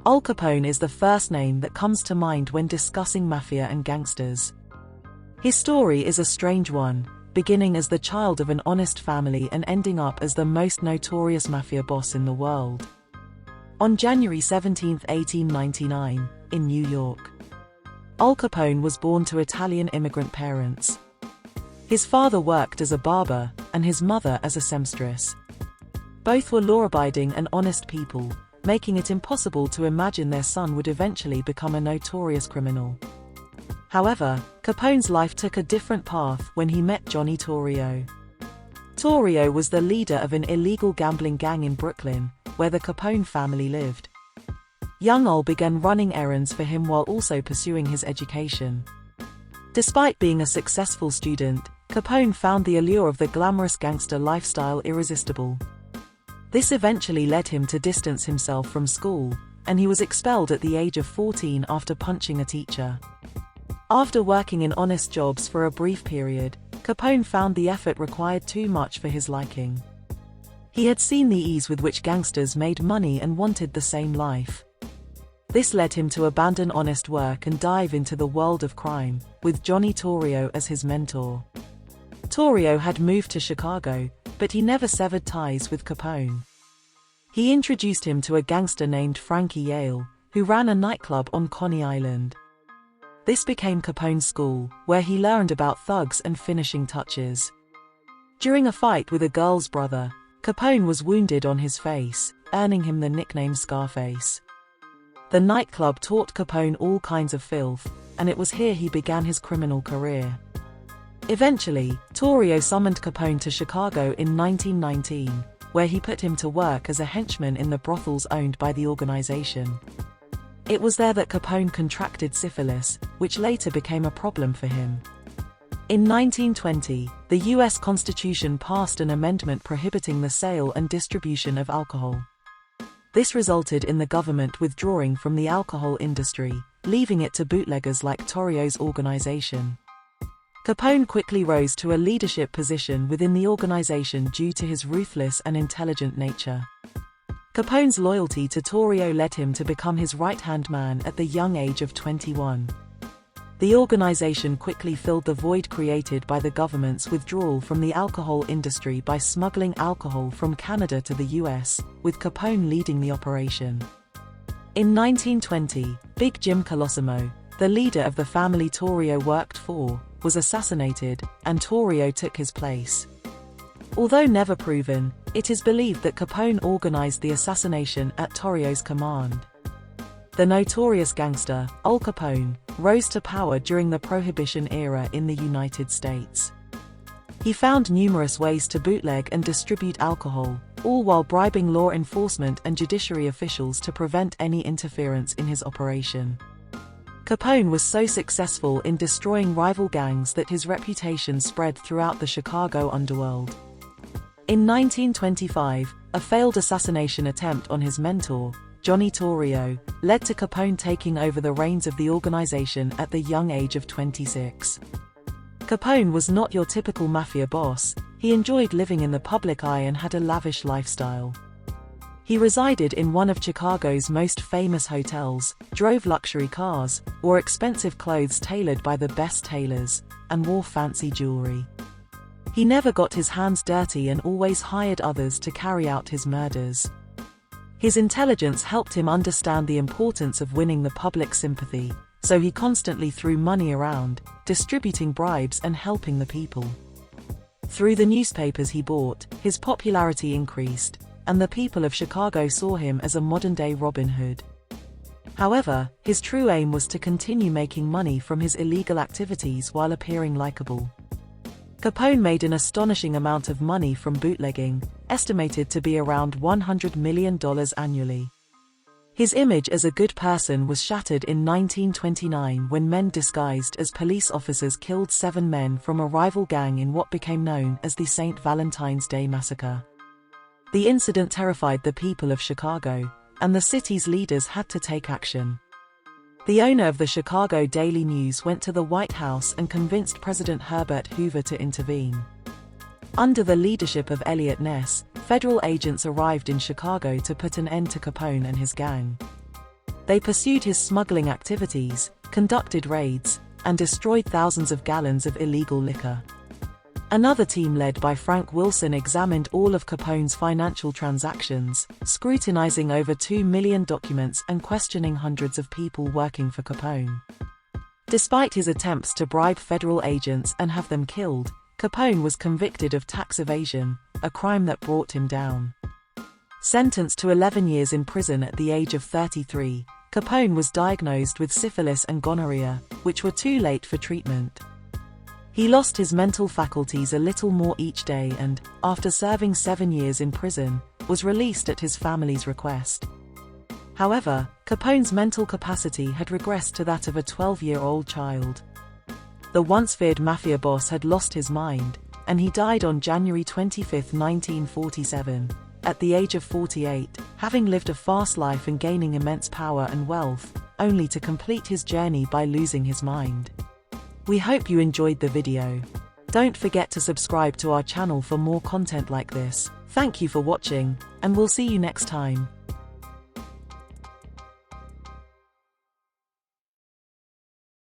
Al Capone is the first name that comes to mind when discussing mafia and gangsters. His story is a strange one, beginning as the child of an honest family and ending up as the most notorious mafia boss in the world. On January 17, 1899, in New York, Al Capone was born to Italian immigrant parents. His father worked as a barber, and his mother as a seamstress. Both were law-abiding and honest people, making it impossible to imagine their son would eventually become a notorious criminal. However, Capone's life took a different path when he met Johnny Torrio. Torrio was the leader of an illegal gambling gang in Brooklyn, where the Capone family lived. Young Al began running errands for him while also pursuing his education. Despite being a successful student, Capone found the allure of the glamorous gangster lifestyle irresistible. This eventually led him to distance himself from school, and he was expelled at the age of 14 after punching a teacher. After working in honest jobs for a brief period, Capone found the effort required too much for his liking. He had seen the ease with which gangsters made money and wanted the same life. This led him to abandon honest work and dive into the world of crime, with Johnny Torrio as his mentor. Torrio had moved to Chicago, but he never severed ties with Capone. He introduced him to a gangster named Frankie Yale, who ran a nightclub on Coney Island. This became Capone's school, where he learned about thugs and finishing touches. During a fight with a girl's brother, Capone was wounded on his face, earning him the nickname Scarface. The nightclub taught Capone all kinds of filth, and it was here he began his criminal career. Eventually, Torrio summoned Capone to Chicago in 1919, where he put him to work as a henchman in the brothels owned by the organization. It was there that Capone contracted syphilis, which later became a problem for him. In 1920, the U.S. Constitution passed an amendment prohibiting the sale and distribution of alcohol. This resulted in the government withdrawing from the alcohol industry, leaving it to bootleggers like Torrio's organization. Capone quickly rose to a leadership position within the organization due to his ruthless and intelligent nature. Capone's loyalty to Torrio led him to become his right-hand man at the young age of 21. The organization quickly filled the void created by the government's withdrawal from the alcohol industry by smuggling alcohol from Canada to the US, with Capone leading the operation. In 1920, Big Jim Colosimo, the leader of the family Torrio worked for, was assassinated, and Torrio took his place. Although never proven, it is believed that Capone organized the assassination at Torrio's command. The notorious gangster, Al Capone, rose to power during the Prohibition era in the United States. He found numerous ways to bootleg and distribute alcohol, all while bribing law enforcement and judiciary officials to prevent any interference in his operation. Capone was so successful in destroying rival gangs that his reputation spread throughout the Chicago underworld. In 1925, a failed assassination attempt on his mentor, Johnny Torrio, led to Capone taking over the reins of the organization at the young age of 26. Capone was not your typical mafia boss. He enjoyed living in the public eye and had a lavish lifestyle. He resided in one of Chicago's most famous hotels, drove luxury cars, wore expensive clothes tailored by the best tailors, and wore fancy jewelry. He never got his hands dirty and always hired others to carry out his murders. His intelligence helped him understand the importance of winning the public sympathy, so he constantly threw money around, distributing bribes and helping the people. Through the newspapers he bought, his popularity increased, and the people of Chicago saw him as a modern-day Robin Hood. However, his true aim was to continue making money from his illegal activities while appearing likable. Capone made an astonishing amount of money from bootlegging, estimated to be around $100 million annually. His image as a good person was shattered in 1929 when men disguised as police officers killed 7 men from a rival gang in what became known as the St. Valentine's Day Massacre. The incident terrified the people of Chicago, and the city's leaders had to take action. The owner of the Chicago Daily News went to the White House and convinced President Herbert Hoover to intervene. Under the leadership of Eliot Ness, federal agents arrived in Chicago to put an end to Capone and his gang. They pursued his smuggling activities, conducted raids, and destroyed thousands of gallons of illegal liquor. Another team led by Frank Wilson examined all of Capone's financial transactions, scrutinizing over 2 million documents and questioning hundreds of people working for Capone. Despite his attempts to bribe federal agents and have them killed, Capone was convicted of tax evasion, a crime that brought him down. Sentenced to 11 years in prison at the age of 33, Capone was diagnosed with syphilis and gonorrhea, which were too late for treatment. He lost his mental faculties a little more each day and, after serving 7 years in prison, was released at his family's request. However, Capone's mental capacity had regressed to that of a 12-year-old child. The once feared mafia boss had lost his mind, and he died on January 25, 1947, at the age of 48, having lived a fast life and gaining immense power and wealth, only to complete his journey by losing his mind. We hope you enjoyed the video. Don't forget to subscribe to our channel for more content like this. Thank you for watching, and we'll see you next time.